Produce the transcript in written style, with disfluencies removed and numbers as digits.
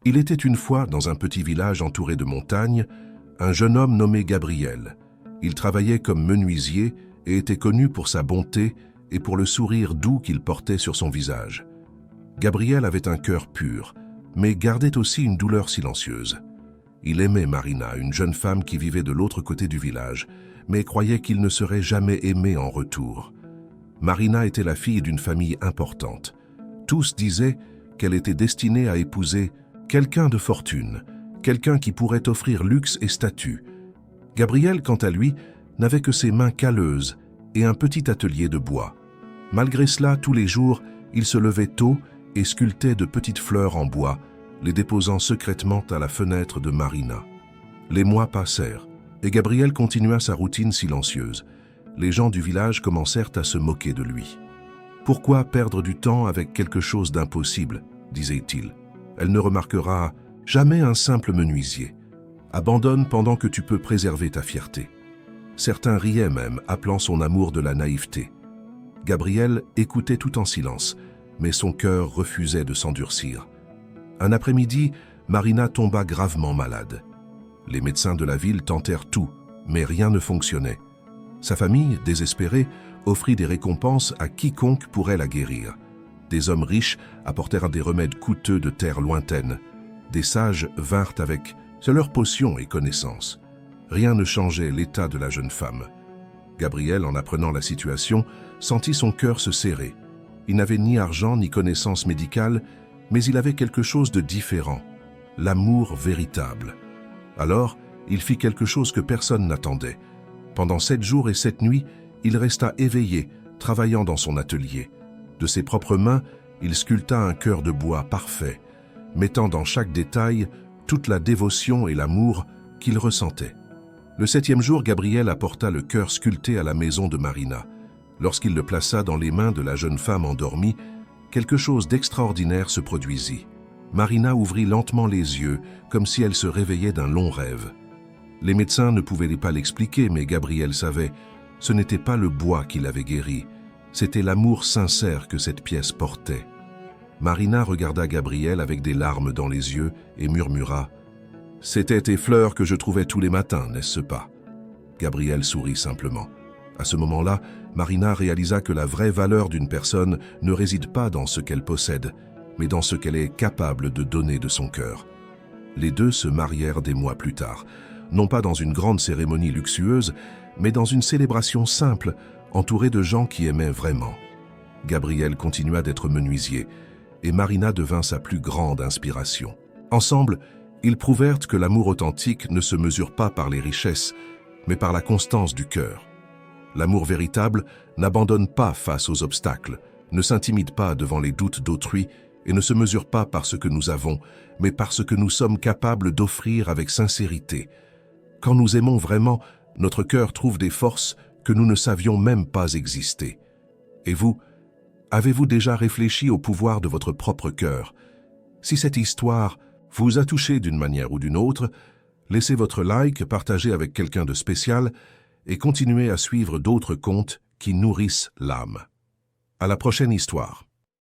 Il était une fois, dans un petit village entouré de montagnes, un jeune homme nommé Gabriel. Il travaillait comme menuisier et était connu pour sa bonté et pour le sourire doux qu'il portait sur son visage. Gabriel avait un cœur pur, mais gardait aussi une douleur silencieuse. Il aimait Marina, une jeune femme qui vivait de l'autre côté du village, mais croyait qu'il ne serait jamais aimé en retour. Marina était la fille d'une famille importante. Tous disaient qu'elle était destinée à épouser quelqu'un de fortune, quelqu'un qui pourrait offrir luxe et statut. Gabriel, quant à lui, n'avait que ses mains calleuses et un petit atelier de bois. Malgré cela, tous les jours, il se levait tôt et sculptait de petites fleurs en bois, les déposant secrètement à la fenêtre de Marina. Les mois passèrent, et Gabriel continua sa routine silencieuse. Les gens du village commencèrent à se moquer de lui. « Pourquoi perdre du temps avec quelque chose d'impossible ?» disait-il. « Elle ne remarquera jamais un simple menuisier. Abandonne pendant que tu peux préserver ta fierté. » Certains riaient même, appelant son amour de la naïveté. Gabriel écoutait tout en silence, mais son cœur refusait de s'endurcir. Un après-midi, Marina tomba gravement malade. Les médecins de la ville tentèrent tout, mais rien ne fonctionnait. Sa famille, désespérée, offrit des récompenses à quiconque pourrait la guérir. Des hommes riches apportèrent des remèdes coûteux de terres lointaines. Des sages vinrent avec leurs potions et connaissances. Rien ne changeait l'état de la jeune femme. Gabriel, en apprenant la situation, sentit son cœur se serrer. Il n'avait ni argent ni connaissance médicale, mais il avait quelque chose de différent, l'amour véritable. Alors, il fit quelque chose que personne n'attendait. Pendant 7 jours et 7 nuits, il resta éveillé, travaillant dans son atelier. De ses propres mains, il sculpta un cœur de bois parfait, mettant dans chaque détail toute la dévotion et l'amour qu'il ressentait. Le 7e jour, Gabriel apporta le cœur sculpté à la maison de Marina. Lorsqu'il le plaça dans les mains de la jeune femme endormie, quelque chose d'extraordinaire se produisit. Marina ouvrit lentement les yeux, comme si elle se réveillait d'un long rêve. Les médecins ne pouvaient pas l'expliquer, mais Gabriel savait. Ce n'était pas le bois qui l'avait guéri, c'était l'amour sincère que cette pièce portait. Marina regarda Gabriel avec des larmes dans les yeux et murmura « C'étaient tes fleurs que je trouvais tous les matins, n'est-ce pas ?» Gabriel sourit simplement. À ce moment-là, Marina réalisa que la vraie valeur d'une personne ne réside pas dans ce qu'elle possède, mais dans ce qu'elle est capable de donner de son cœur. Les deux se marièrent des mois plus tard, non pas dans une grande cérémonie luxueuse, mais dans une célébration simple, entourée de gens qui aimaient vraiment. Gabriel continua d'être menuisier, et Marina devint sa plus grande inspiration. Ensemble, ils prouvèrent que l'amour authentique ne se mesure pas par les richesses, mais par la constance du cœur. L'amour véritable n'abandonne pas face aux obstacles, ne s'intimide pas devant les doutes d'autrui et ne se mesure pas par ce que nous avons, mais par ce que nous sommes capables d'offrir avec sincérité. Quand nous aimons vraiment, notre cœur trouve des forces que nous ne savions même pas exister. Et vous, avez-vous déjà réfléchi au pouvoir de votre propre cœur? Si cette histoire vous a touché d'une manière ou d'une autre, laissez votre like, partagez avec quelqu'un de spécial et continuez à suivre d'autres contes qui nourrissent l'âme. À la prochaine histoire.